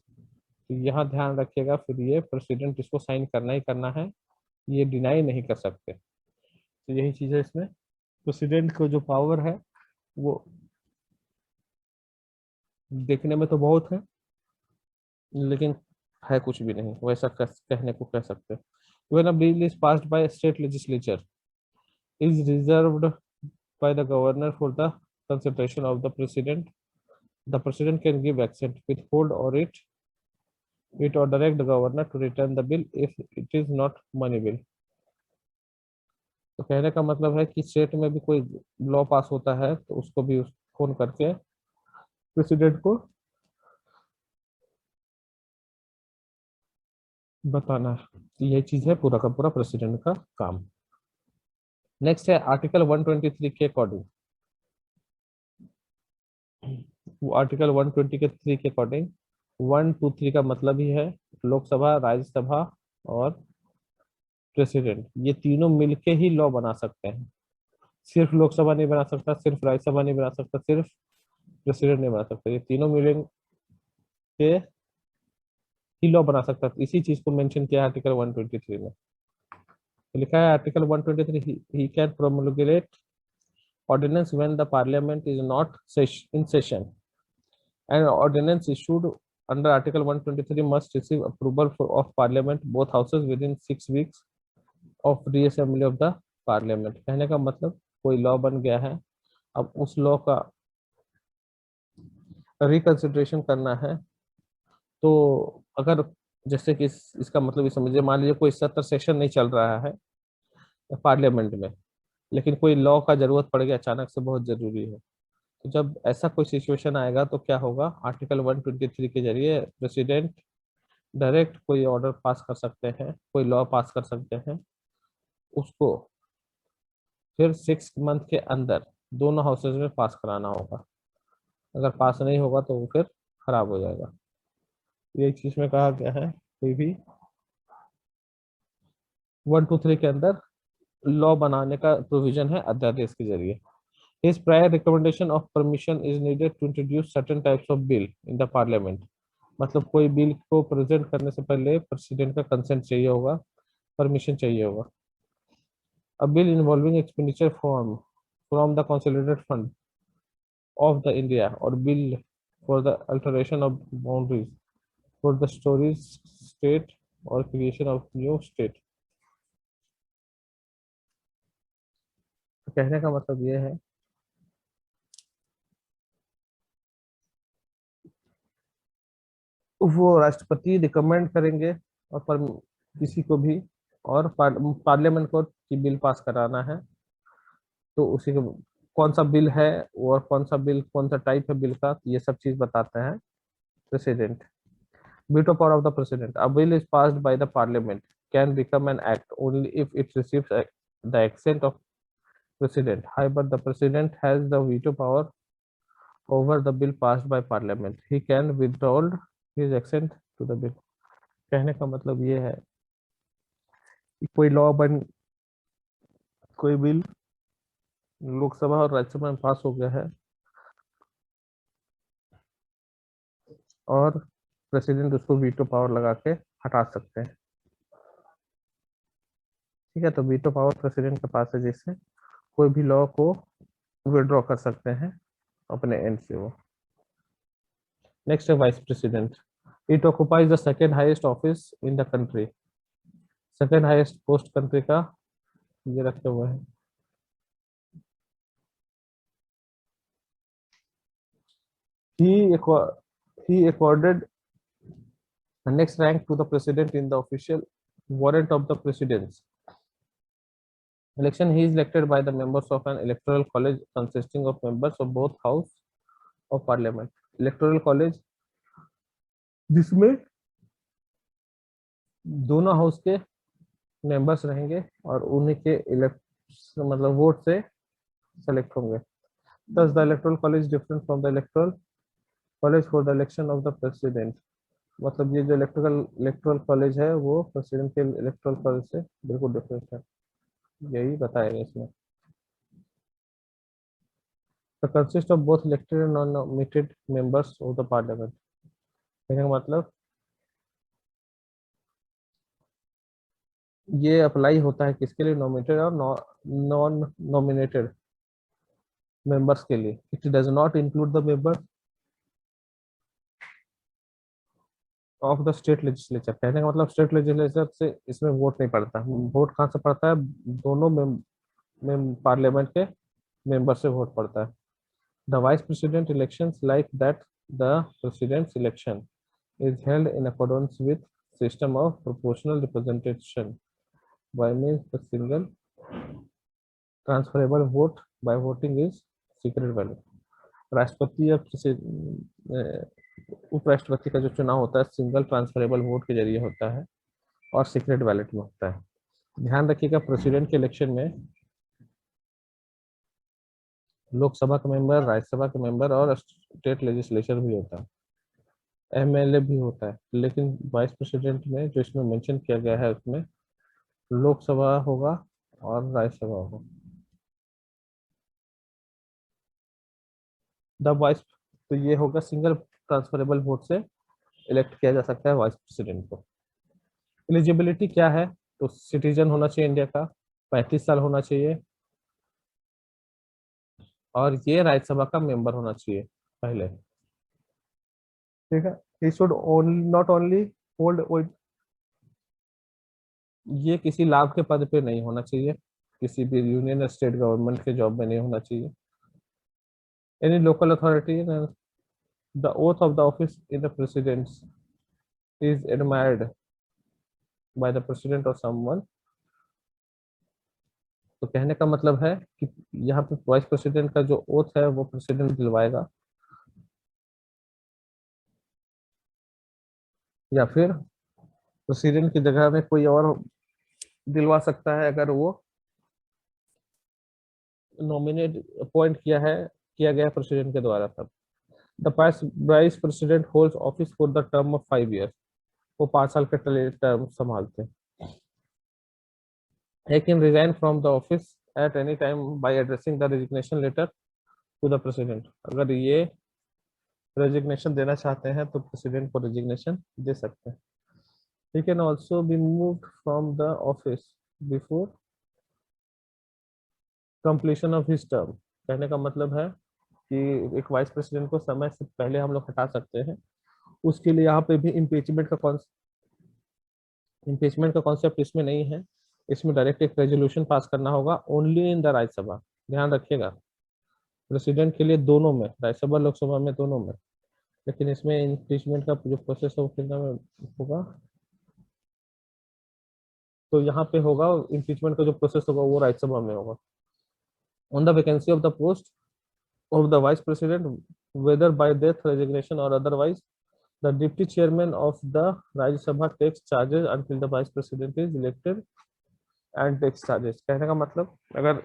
तो यहाँ ध्यान रखिएगा, फिर ये प्रेसिडेंट इसको साइन करना ही करना है, ये डिनाई नहीं कर सकते। तो यही चीज है इसमें, प्रेसिडेंट को जो पावर है वो देखने में तो बहुत है, लेकिन है कुछ भी नहीं, वैसा कहने को कह सकते हैं। When a bill is passed by a state legislature, is reserved by the governor for the consideration of the president. The president can give assent, withhold or direct the governor to return the bill if it is not money bill. तो कहने का मतलब है कि state में भी कोई law पास होता है तो उसको भी फोन करके प्रेसिडेंट को बताना है। तो यही चीज है पूरा का पूरा प्रेसिडेंट का काम। नेक्स्ट है आर्टिकल 123 के अकॉर्डिंग, वो आर्टिकल 123 के अकॉर्डिंग 123 का मतलब ही है लोकसभा, राज्यसभा और प्रेसिडेंट, ये तीनों मिलके ही लॉ बना सकते हैं। सिर्फ लोकसभा नहीं बना सकता, सिर्फ राज्यसभा नहीं बना सकता, सिर्फ प्रेसिडेंट नहीं बना सकता, ये तीनों मिलेंगे ही लॉ बना सकता है। इसी चीज को मेंशन किया है आर्टिकल 123 में। तो लिखा है article 123 he can प्रोमुलगेट ordinance when the parliament is not in session. An ordinance issued under Article 123 must receive approval of Parliament, both houses, within 6 weeks of reassembly of the Parliament. कहने का मतलब कोई law बन गया है, अब उस law का रिकंसिडरेशन करना है, तो अगर जैसे कि इसका मतलब ये समझिए, मान लीजिए कोई सत्र सेशन नहीं चल रहा है पार्लियामेंट में, लेकिन कोई लॉ का जरूरत पड़ गया अचानक से, बहुत जरूरी है, तो जब ऐसा कोई सिचुएशन आएगा तो क्या होगा, आर्टिकल 123 के जरिए प्रेसिडेंट डायरेक्ट कोई ऑर्डर पास कर सकते हैं, कोई लॉ पास कर सकते हैं, उसको फिर 6 मंथ के अंदर दोनों हाउसेज में पास कराना होगा। अगर पास नहीं होगा तो वो फिर खराब हो जाएगा। ये चीज में कहा गया है कोई भी 123 के अंदर लॉ बनाने का प्रोविजन है अध्यादेश के जरिए। His prior recommendation of permission is needed to introduce certain types of bill in the parliament. मतलब कोई बिल को प्रेजेंट करने से पहले प्रेसिडेंट का कंसेंट चाहिए होगा, परमिशन चाहिए होगा। A bill involving expenditure from the consolidated fund of the India or bill for the alteration of boundaries for the storage state or creation of new state. तो कहने का मतलब ये है वो राष्ट्रपति रिकमेंड करेंगे और पर किसी को भी, और पार्लियामेंट को कि बिल पास कराना है, तो उसी को कौन सा बिल है और कौन सा बिल, कौन सा टाइप है बिल का, ये सब चीज बताते हैं president. veto power of the president, a bill is passed by the parliament can become an act only if it receives the assent of president. However, the president has the veto power over the bill passed by parliament. He can withhold his assent to the bill. कहने का मतलब ये है कि कोई bill Lok Sabha और राज्यसभा में पास हो गया है और प्रेसिडेंट उसको वीटो पावर लगा के हटा सकते हैं। ठीक है, तो वीटो पावर प्रेसिडेंट के पास है, जिससे कोई भी लॉ को विड्रॉ कर सकते हैं अपने एंड से वो। नेक्स्ट है vice president. It occupies the second highest office in the country. Second highest post country का ये रखे हुए हैं। He accorded the next rank to the president in the official warrant of the presidents. Election, he is elected by the members of an electoral college consisting of members of both house of parliament. Electoral college जिसमें दोनों house के members रहेंगे और उन्हीं के elect मतलब vote से select होंगे। Thus, the electoral college is different from the electoral college for the election of the president. मतलब ये जो इलेक्टोरल कॉलेज है वो प्रेसिडेंट के इलेक्टोरल कॉलेज से बिल्कुल डिफरेंट है, यही बताएगा इसमें। The consist of both elected and non-nominated members of the parliament. कहने का मतलब ये अप्लाई होता है किसके लिए, नॉमिनेटेड और नॉन नॉमिनेटेड मेंबर्स के लिए। It does not include the member of the state legislature. कहने का मतलब स्टेट लेजिस्लेचर से इसमें वोट नहीं पड़ता। वोट कहाँ से पड़ता है, दोनों में पार्लियामेंट के मेंबर से वोट पड़ता है। The vice president elections like that the president's election is held in accordance with system of proportional representation by means the single transferable vote by voting is secret ballot। राष्ट्रपति या उपराष्ट्रपति का जो चुनाव होता है सिंगल ट्रांसफरेबल वोट के जरिए होता है और सीक्रेट बैलेट में होता है। ध्यान रखिएगा प्रेसिडेंट के इलेक्शन में लोकसभा का मेंबर, राज्यसभा का मेंबर और स्टेट लेजिस्लेचर भी होता है, एमएलए भी होता है। लेकिन वाइस प्रेसिडेंट में जो इसमें मेंशन किया गया है उसमें लोकसभा होगा और राज्यसभा होगा। द वाइस, तो ये होगा सिंगल ट्रांसफरेबल वोट से इलेक्ट किया जा सकता है वाइस प्रेसिडेंट को। एलिजिबिलिटी क्या है, तो सिटीजन होना चाहिए इंडिया का, 35 साल होना चाहिए और ये राज्यसभा का मेंबर होना चाहिए पहले। ठीक है, he should not only hold, ये किसी लाभ के पद पे नहीं होना चाहिए, किसी भी यूनियन या स्टेट गवर्नमेंट के जॉब में नहीं होना चाहिए। Any local authority, the oath of the office in the president is admired by the president और समवन। तो कहने का मतलब है कि यहाँ पे वाइस प्रेसिडेंट का जो ओथ है वो प्रेसिडेंट दिलवाएगा या फिर प्रेसिडेंट की जगह में कोई और दिलवा सकता है अगर वो नॉमिनेट अपॉइंट किया गया प्रेसिडेंट के द्वारा। तब the vice president holds office for the term of 5 years, वो 5 साल के टर्म संभालते हैं। He can resign from the office at any time by addressing the resignation letter to the president। अगर ये रेजिग्नेशन देना चाहते हैं तो प्रेसिडेंट को रेजिग्नेशन दे सकते हैं। He can also be moved from the office before completion of his term। कहने का मतलब है कि एक वाइस प्रेसिडेंट को समय से पहले हम लोग हटा सकते हैं। उसके लिए यहाँ पे भी इम्पीचमेंट का कॉन्सेप्ट इसमें नहीं है। इसमें डायरेक्ट एक रेजोल्यूशन पास करना होगा ओनली इन द राज्यसभा। ध्यान रखिएगा प्रेसिडेंट के लिए दोनों में, राज्यसभा लोकसभा में दोनों में, लेकिन इसमें इम्पीचमेंट का जो प्रोसेस होगा तो यहाँ पे होगा इम्पीचमेंट का जो प्रोसेस होगा वो राज्यसभा में होगा। On the vacancy of the post of the vice president, whether by death, resignation or otherwise, the deputy chairman of the Rajya Sabha takes charges until the vice president is elected and takes charges। कहने का मतलब अगर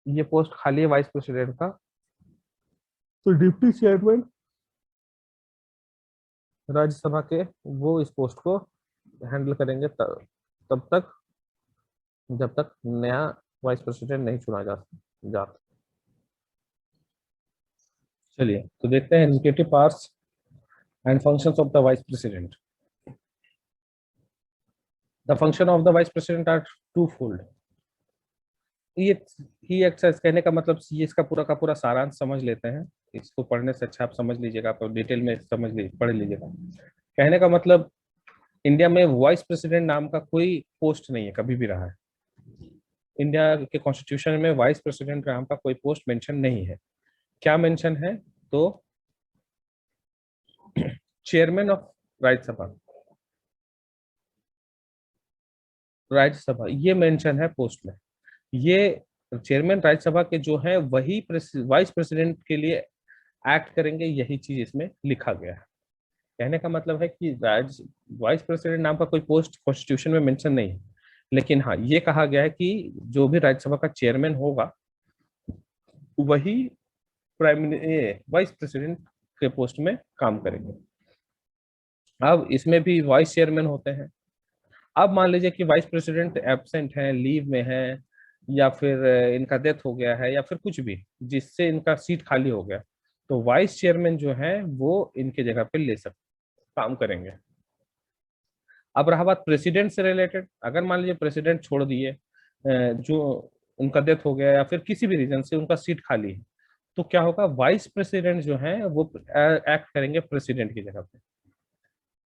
ये post खाली है vice president का तो deputy chairman Rajya Sabha के वो इस पोस्ट को हैंडल करेंगे तब तक जब तक नया वाइस प्रेसिडेंट नहीं चुना जाता। चलिए तो देखते हैं executive powers and functions of the vice president. The function of the vice president are two fold. ये ही एक्सरसाइज कहने का मतलब ये इसका पूरा का पूरा सारांश समझ लेते हैं। इसको पढ़ने से अच्छा आप समझ लीजिएगा, आप डिटेल में पढ़ लीजिएगा। कहने का मतलब इंडिया में वाइस प्रेसिडेंट नाम का कोई पोस्ट नहीं है, कभी भी रहा है। इंडिया के कॉन्स्टिट्यूशन में वाइस प्रेसिडेंट नाम का कोई पोस्ट मेंशन नहीं है। क्या मेंशन है, तो चेयरमैन ऑफ राज्यसभा ये मेंशन है पोस्ट में। ये चेयरमैन राज्यसभा के जो है वही वाइस प्रेसिडेंट के लिए एक्ट करेंगे, यही चीज इसमें लिखा गया है। कहने का मतलब है कि वाइस प्रेसिडेंट नाम का कोई पोस्ट कॉन्स्टिट्यूशन में मेंशन नहीं है, लेकिन हाँ ये कहा गया है कि जो भी राज्यसभा का चेयरमैन होगा वही वाइस प्रेसिडेंट के पोस्ट में काम करेंगे। अब इसमें भी वाइस चेयरमैन होते हैं। अब मान लीजिए कि वाइस प्रेसिडेंट एब्सेंट है, लीव में है, या फिर इनका डेथ हो गया है, या फिर कुछ भी जिससे इनका सीट खाली हो गया, तो वाइस चेयरमैन जो है वो इनके जगह पे ले सकते काम करेंगे। अब रहा बात प्रेसिडेंट से रिलेटेड, अगर मान लीजिए प्रेसिडेंट छोड़ दिए, जो उनका डेथ हो गया या फिर किसी भी रीजन से उनका सीट खाली है, तो क्या होगा, वाइस प्रेसिडेंट जो है वो एक्ट करेंगे प्रेसिडेंट की जगह पे।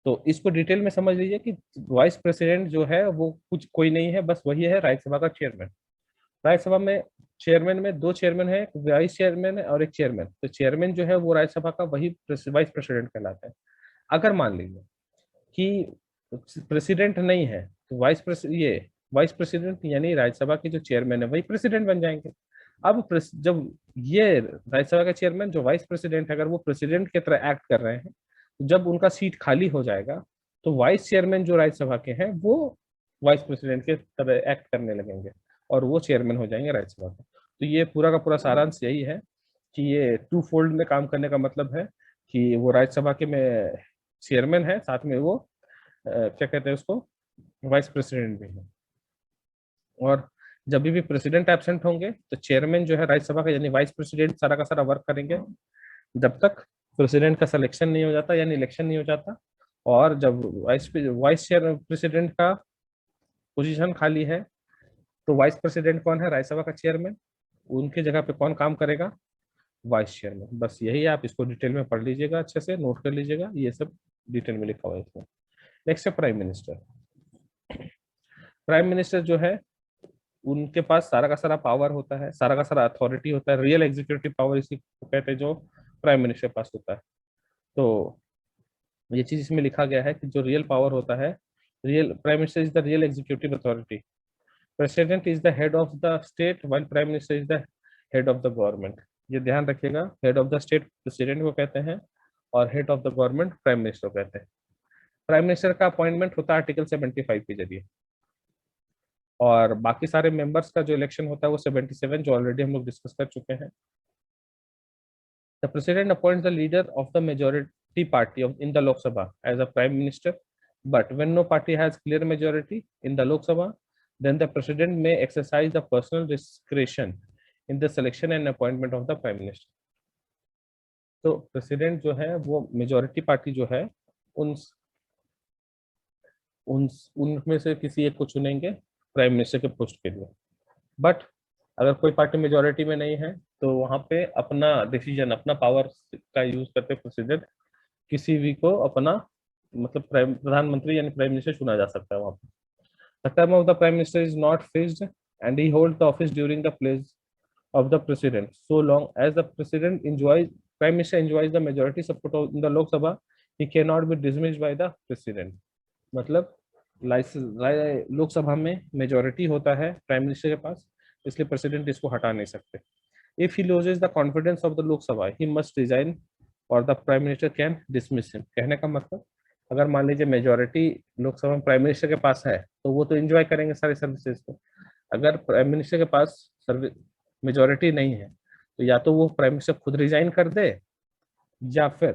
तो इसको डिटेल में समझ लीजिए कि वाइस प्रेसिडेंट जो है वो कुछ कोई नहीं है, बस वही है राज्यसभा का चेयरमैन। राज्यसभा में चेयरमैन में दो चेयरमैन है, एक वाइस चेयरमैन है और एक चेयरमैन। तो चेयरमैन जो है वो राज्यसभा का वही वाइस प्रेसिडेंट कहलाता है। अगर मान लीजिए कि प्रेसिडेंट नहीं है, तो वाइस प्रेसिडेंट यानी राज्यसभा के जो चेयरमैन है वही प्रेसिडेंट बन जाएंगे। अब जब ये राज्यसभा का चेयरमैन जो वाइस प्रेसिडेंट है, अगर वो प्रेसिडेंट की तरह एक्ट कर रहे हैं, तो जब उनका सीट खाली हो जाएगा, तो वाइस चेयरमैन जो राज्यसभा के हैं वो वाइस प्रेसिडेंट के तरह एक्ट करने लगेंगे और वो चेयरमैन हो जाएंगे राज्यसभा के। तो ये पूरा का पूरा सारांश यही है कि ये टू फोल्ड में काम करने का मतलब है कि वो राज्यसभा के में चेयरमैन है, साथ में वो क्या कहते हैं उसको, वाइस प्रेसिडेंट भी है। और जब भी प्रेसिडेंट एब्सेंट होंगे तो चेयरमैन जो है राज्यसभा का यानी वाइस प्रेसिडेंट सारा का सारा वर्क करेंगे जब तक प्रेसिडेंट का सिलेक्शन नहीं हो जाता यानी इलेक्शन नहीं हो जाता। और जब वाइस चेयर प्रेसिडेंट का पोजीशन खाली है, तो वाइस प्रेसिडेंट कौन है, राज्यसभा का चेयरमैन, उनकी जगह पे कौन काम करेगा, वाइस चेयरमैन। बस यही है, आप इसको डिटेल में पढ़ लीजिएगा, अच्छे से नोट कर लीजिएगा, ये सब डिटेल में लिखा हुआ है इसमें। नेक्स्ट है प्राइम मिनिस्टर। प्राइम मिनिस्टर जो है उनके पास सारा का सारा पावर होता है, सारा का सारा अथॉरिटी होता है, रियल एग्जीक्यूटिव पावर इसी को कहते हैं जो प्राइम मिनिस्टर के पास होता है। तो ये चीज इसमें लिखा गया है कि जो रियल पावर होता है, real prime minister is the real executive authority. President is the head of the state while prime minister is the head of the government. ये ध्यान रखिएगा, head of the state president को कहते हैं और head of the government prime minister को कहते हैं। प्राइम मिनिस्टर का अपॉइंटमेंट होता है आर्टिकल 75 के जरिए, और बाकी सारे मेंबर्स का जो इलेक्शन होता है वो 77, जो ऑलरेडी हम लोग डिस्कस कर चुके हैं। The president appoints the leader of the majority party in the Lok Sabha as a prime minister, but when no party has clear majority in the Lok Sabha, then the president may exercise the personal discretion in the selection and appointment of the prime minister. तो president जो है वो majority party जो है उन उन उनमें से किसी एक को चुनेंगे प्राइम मिनिस्टर के पोस्ट के लिए। बट अगर कोई पार्टी मेजोरिटी में नहीं है तो वहां पे अपना डिसीजन, अपना पावर का यूज करके प्रेसिडेंट किसी भी को अपना मतलब प्रधानमंत्री यानी प्राइम मिनिस्टर चुना जा सकता है वहां पे। The term of the prime minister is not fixed and he hold the office during the place of the president so long as the president enjoys prime minister enjoys the majority support in the Lok Sabha, he cannot be dismissed by the president। मतलब लोकसभा में majority होता है prime minister के पास, इसलिए president इसको हटा नहीं सकते। If he loses the confidence of the Lok Sabha he must resign और the prime minister can dismiss him. कहने का मतलब, अगर मान लीजिए मेजोरिटी लोकसभा में प्राइम मिनिस्टर के पास है तो वो तो एंजॉय करेंगे सारी सर्विसेज को। अगर प्राइम मिनिस्टर के पास मेजोरिटी नहीं है तो या तो वो प्राइम मिनिस्टर खुद रिजाइन कर दे या फिर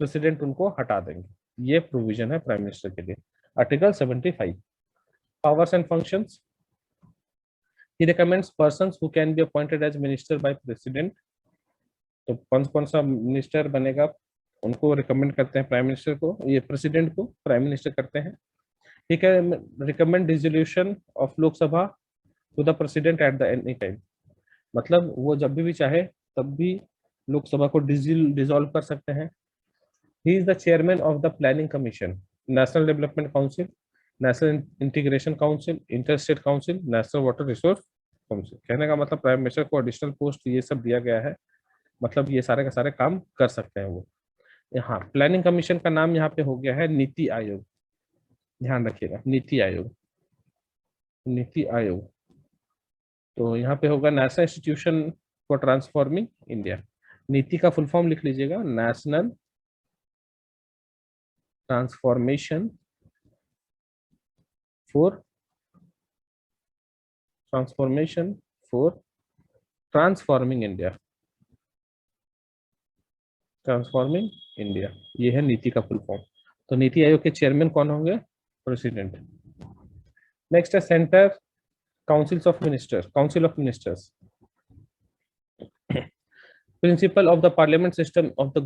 प्रेसिडेंट उनको हटा देंगे। ये प्रोविजन है प्राइम मिनिस्टर के लिए, article 75। Powers and functions, he recommends persons who can be appointed as minister by president। तो कौन कौन सा मिनिस्टर बनेगा उनको रिकमेंड करते हैं प्राइम मिनिस्टर को, ये प्रेसिडेंट को प्राइम मिनिस्टर करते हैं। he can recommend dissolution of Lok Sabha to the president at the any time। मतलब वो जब भी चाहे तब भी लोकसभा को डिसॉल्व कर सकते हैं। He is the chairman of the planning commission, national development council, national integration council, inter state council, national water resource council. कहने का मतलब प्राइम मिनिस्टर को एडिशनल पोस्ट ये सब दिया गया है, मतलब ये सारे के सारे काम कर सकते हैं वो। यहाँ प्लानिंग कमीशन का नाम यहाँ पे हो गया है नीति आयोग, ध्यान रखिएगा, नीति आयोग, नीति आयोग। तो यहाँ पे होगा national institution for transforming India. नीति का फुल फॉर्म लिख लीजिएगा, national transformation for transforming India, transforming India, ये है नीति का फुल फॉर्म। तो नीति आयोग के चेयरमैन कौन होंगे, प्रेसिडेंट। नेक्स्ट है centre councils of ministers, council of ministers. Principle of the parliament system of the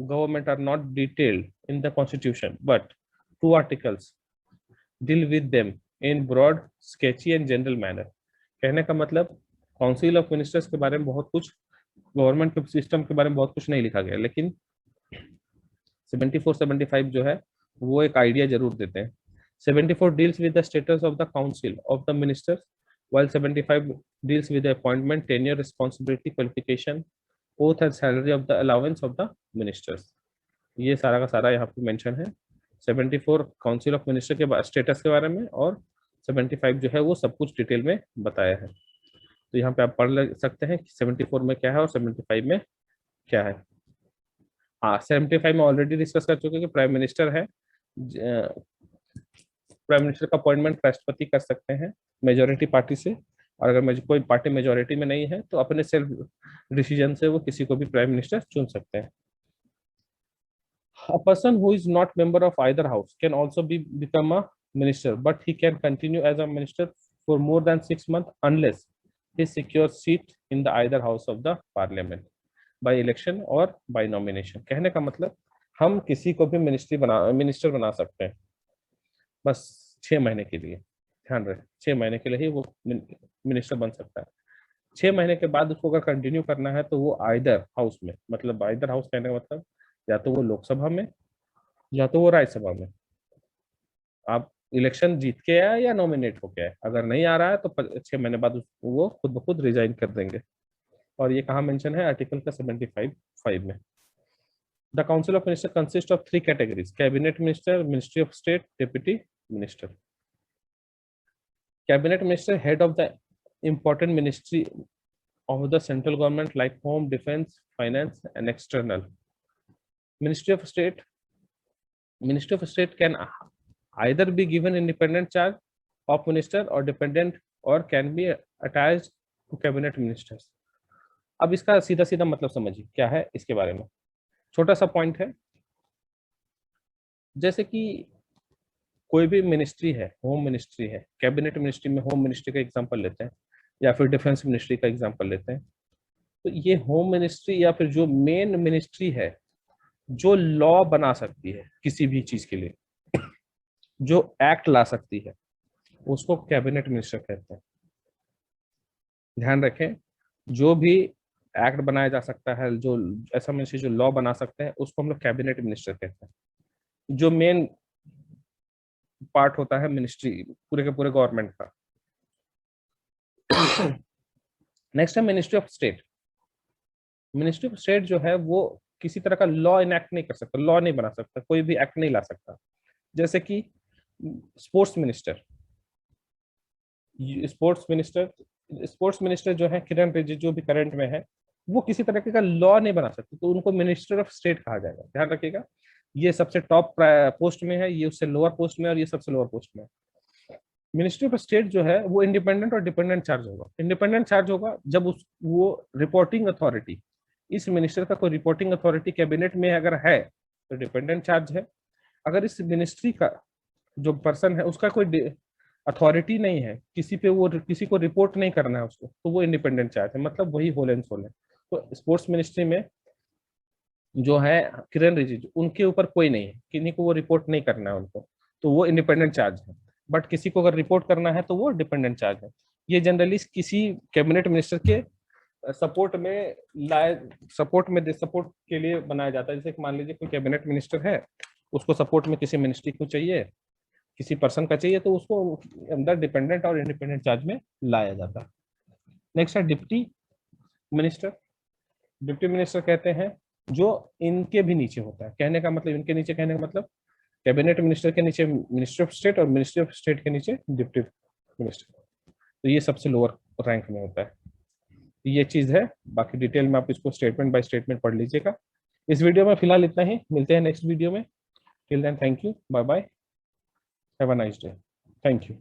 government are not detailed in the constitution, but two articles deal with them in broad sketchy and general manner. कहने का मतलब council of ministers के बारे में बहुत कुछ, government के system के बारे में बहुत कुछ नहीं लिखा गया, लेकिन 74-75 जो है वो एक आइडिया जरूर देते हैं। 74 deals with the status of the council of the ministers, while 75 deals with the appointment, tenure, responsibility, qualification, oath and salary of the allowance of the ministers। ये सारा का सारा यहाँ पे मेंशन है। 74 काउंसिल ऑफ मिनिस्टर के status के बारे में, और 75 जो है वो सब कुछ डिटेल में बताया है। तो यहाँ पे आप पढ़ सकते हैं कि 74 में क्या है और 75 में क्या है। हाँ, 75 में ऑलरेडी डिस्कस कर चुके हैं कि प्राइम मिनिस्टर है, प्राइम मिनिस्टर का अपॉइंटमेंट राष्ट्रपति कर सकते हैं मेजोरिटी पार्टी से, और अगर कोई पार्टी मेजोरिटी में नहीं है तो अपने सेल्फ डिसीजन से वो किसी को भी प्राइम मिनिस्टर चुन सकते हैं। A person who is not member of either house can also become a minister, but he can continue as a minister for more than 6 months unless he secures seat in the either house of the parliament by election or by nomination। कहने का मतलब हम किसी को भी minister बना सकते हैं, बस 6 महीने के लिए। ध्यान रहे, 6 महीने के लिए ही वो मिनिस्टर बन सकता है। 6 महीने के बाद उसको अगर कंटिन्यू करना है तो वो आइदर हाउस में, मतलब आइदर हाउस कहने का मतलब या तो वो लोकसभा में या तो वो राज्यसभा में, आप इलेक्शन जीत के आए या नॉमिनेट होके आए, अगर नहीं आ रहा है तो 6 महीने बाद वो खुद ब खुद रिजाइन कर देंगे। और ये कहाँ मेंशन है, आर्टिकल का 75 में। The council of minister consist of 3 categories: cabinet minister, ministry of state, deputy minister. Cabinet minister head of the important ministry of the central government like home, defense, finance and external. Ministry of state can either be given independent charge of minister or dependent or can be attached to cabinet ministers। अब इसका सीधा सीधा मतलब समझिए क्या है इसके बारे में। छोटा सा पॉइंट है, जैसे कि कोई भी मिनिस्ट्री है, होम मिनिस्ट्री है, कैबिनेट मिनिस्ट्री में होम मिनिस्ट्री का एग्जांपल लेते हैं या फिर डिफेंस मिनिस्ट्री का एग्जांपल लेते हैं। तो ये होम मिनिस्ट्री या फिर जो मेन मिनिस्ट्री है जो लॉ बना सकती है किसी भी चीज के लिए, जो एक्ट ला सकती है, उसको कैबिनेट मिनिस्टर कहते हैं। ध्यान रखें, जो भी एक्ट बनाया जा सकता है, जो ऐसा मिनिस्ट्री जो लॉ बना सकते हैं, उसको हम लोग कैबिनेट मिनिस्टर कहते हैं। जो मेन पार्ट होता है मिनिस्ट्री पूरे के पूरे गवर्नमेंट का। नेक्स्ट है ministry of state. Ministry of state जो है वो किसी तरह का लॉ इनैक्ट नहीं कर सकता, लॉ नहीं बना सकता, कोई भी एक्ट नहीं ला सकता। जैसे कि स्पोर्ट्स मिनिस्टर, स्पोर्ट्स मिनिस्टर जो है किरण रिजिजू भी करंट में है, वो किसी तरह का लॉ नहीं बना सकते, तो उनको मिनिस्टर ऑफ स्टेट कहा जाएगा। ध्यान रखिएगा, ये सबसे टॉप पोस्ट में है, ये उससे लोअर पोस्ट में, और ये सबसे लोअर पोस्ट में है। मिनिस्ट्री ऑफ स्टेट जो है वो इंडिपेंडेंट और डिपेंडेंट चार्ज होगा। इंडिपेंडेंट चार्ज होगा जब वो रिपोर्टिंग अथॉरिटी, इस मिनिस्टर का कोई रिपोर्टिंग अथॉरिटी कैबिनेट में अगर है तो डिपेंडेंट चार्ज है। अगर इस मिनिस्ट्री का जो पर्सन है उसका कोई अथॉरिटी नहीं है, किसी को रिपोर्ट नहीं करना है उसको, तो वो इंडिपेंडेंट चार्ज है, मतलब वही होल एंड सोल है। तो स्पोर्ट्स मिनिस्ट्री में जो है किरण रिजिजू, उनके ऊपर कोई नहीं है, किन्हीं को वो रिपोर्ट नहीं करना है उनको, तो वो इंडिपेंडेंट चार्ज है। बट किसी को अगर रिपोर्ट करना है तो वो डिपेंडेंट चार्ज है। ये जनरली किसी कैबिनेट मिनिस्टर के सपोर्ट के लिए बनाया जाता है। जैसे मान लीजिए कोई कैबिनेट मिनिस्टर है, उसको सपोर्ट में किसी मिनिस्ट्री को चाहिए, किसी पर्सन का चाहिए, तो उसको अंदर डिपेंडेंट और इंडिपेंडेंट चार्ज में लाया जाता है। नेक्स्ट है डिप्टी मिनिस्टर। डिप्टी मिनिस्टर कहते हैं जो इनके भी नीचे होता है। कहने का मतलब, इनके नीचे कहने का मतलब कैबिनेट मिनिस्टर के नीचे मिनिस्ट्री ऑफ स्टेट और मिनिस्ट्री ऑफ स्टेट के नीचे डिप्टी मिनिस्टर, तो ये सबसे लोअर रैंक में होता है। ये चीज है, बाकी डिटेल में आप इसको स्टेटमेंट बाय स्टेटमेंट पढ़ लीजिएगा। इस वीडियो में फिलहाल इतना ही, मिलते हैं नेक्स्ट वीडियो में। Till then thank you, bye bye, have a nice day, thank you.